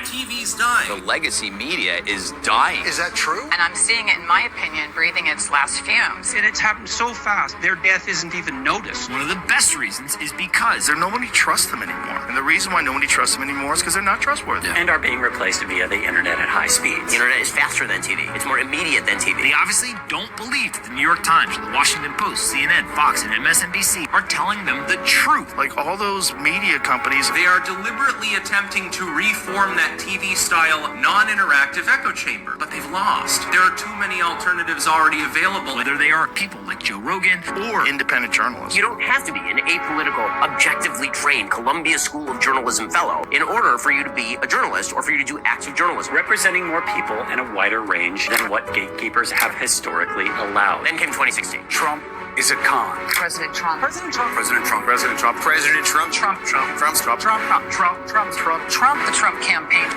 TV's dying. The legacy media is dying. Is that true? And I'm seeing it, in my opinion, breathing its last fumes. And it's happened so fast, their death isn't even noticed. One of the best reasons is because nobody trusts them anymore. And the reason why nobody trusts them anymore is because they're not trustworthy. And are being replaced via the internet at high speeds. The internet is faster than TV. It's more immediate than TV. They obviously don't believe that the New York Times, the Washington Post, CNN, Fox, and MSNBC are telling them the truth. Like all those media companies, they are deliberately attempting to reform that TV-style, non-interactive echo chamber, but they've lost. There are too many alternatives already available. Whether they are people like Joe Rogan or independent journalists. You don't have to be an apolitical, objectively trained Columbia School of Journalism fellow in order for you to be a journalist or for you to do active journalism. Representing more people in a wider range than what gatekeepers have historically allowed. Then came 2016. Trump is a con. President Trump. President Trump. President Trump. President Trump. President Trump. Trump. Trump. Trump's Trump. Trump. Trump. Trump. Trump. Trump. The Trump campaign.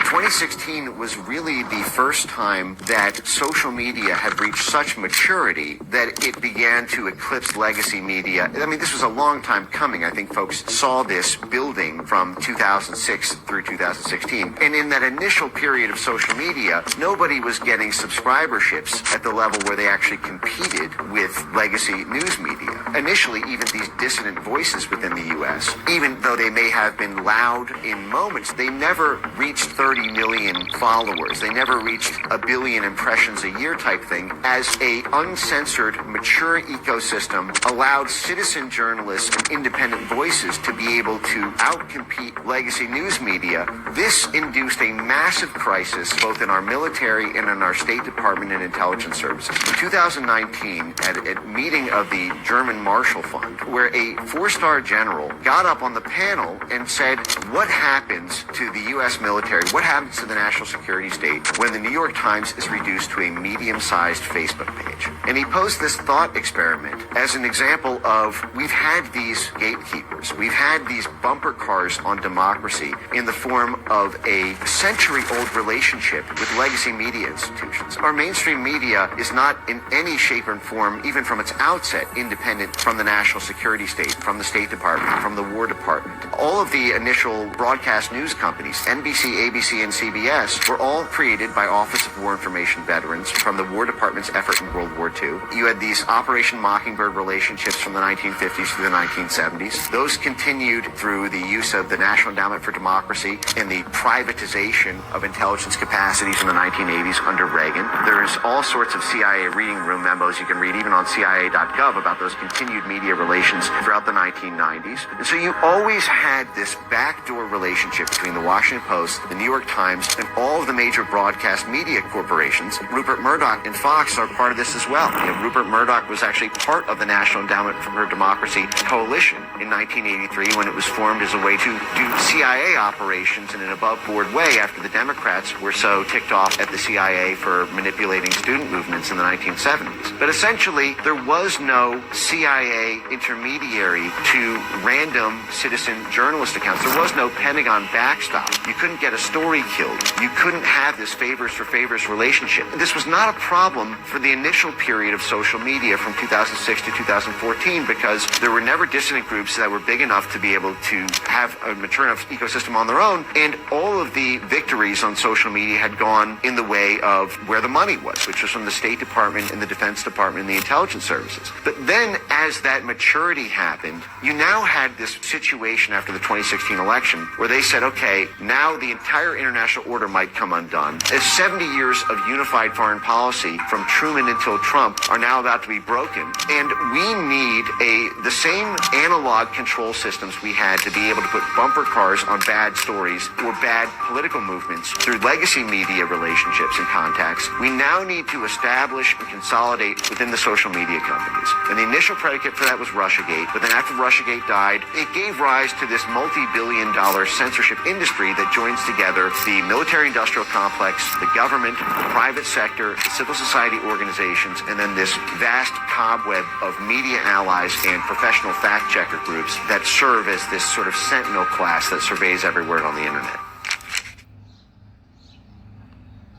2016 was really the first time that social media had reached such maturity that it began to eclipse legacy media. I mean, this was a long time coming. I think folks saw this building from 2006 through 2016. And in that initial period of social media, nobody was getting subscriberships at the level where they actually competed with legacy news media. Initially, even these dissident voices within the U.S., even though they may have been loud in moments, they never reached 30 million followers. They never reached 1 billion impressions a year type thing. As a uncensored, mature ecosystem allowed citizen journalists and independent voices to be able to outcompete legacy news media, this induced a massive crisis both in our military and in our State Department and intelligence services. In 2019, at a meeting of the German Marshall Fund, where a 4-star general got up on the panel and said, what happens to the U.S. military? What happens to the national security state when the New York Times is reduced to a medium-sized Facebook page? And he posed this thought experiment as an example of, we've had these gatekeepers, we've had these bumper cars on democracy in the form of a century-old relationship with legacy media institutions. Our mainstream media is not in any shape or form, even from its outset, independent from the national security state, from the State Department, from the War Department. All of the initial broadcast news companies, NBC, ABC, and CBS, were all created by Office of War Information veterans from the War Department's effort in World War II. You had these Operation Mockingbird relationships from the 1950s to the 1970s. Those continued through the use of the National Endowment for Democracy and the privatization of intelligence capacities in the 1980s under Reagan. There's all sorts of CIA reading room memos you can read even on CIA.gov about those continued media relations throughout the 1990s. And so you always had this backdoor relationship between the Washington Post, the New York Times, and all of the major broadcast media corporations. Rupert Murdoch and Fox are part of this as well. Rupert Murdoch was actually part of the National Endowment for Democracy coalition in 1983 when it was formed as a way to do CIA operations in an above-board way after the Democrats were so ticked off at the CIA for manipulating student movements in the 1970s. But essentially, there was no CIA intermediary to random citizen journalist accounts. There was no Pentagon backstop. You couldn't get a story killed. You couldn't have this favors for favors relationship. This was not a problem for the initial period of social media from 2006 to 2014 because there were never dissident groups that were big enough to be able to have a mature enough ecosystem on their own, and all of the victories on social media had gone in the way of where the money was, which was from the State Department and the Defense Department and the intelligence services. But then as that maturity happened, you now had this situation after the 2016 election where they said, okay, now the entire international order might come undone. As 70 years of unified foreign policy from Truman until Trump are now about to be broken, and we need the same analog control systems we had to be able to put bumper cars on bad stories or bad political movements through legacy media relationships and contacts. We now need to establish and consolidate within the social media companies. And the initial predicate for that was Russiagate, but then after Russiagate died, it gave rise to this multi-billion-dollar censorship industry that joins together the military-industrial complex, the government, the private sector, the civil society organizations, and then this vast cobweb of media allies and professional fact-checker groups that serve as this sort of sentinel class that surveys every word on the internet.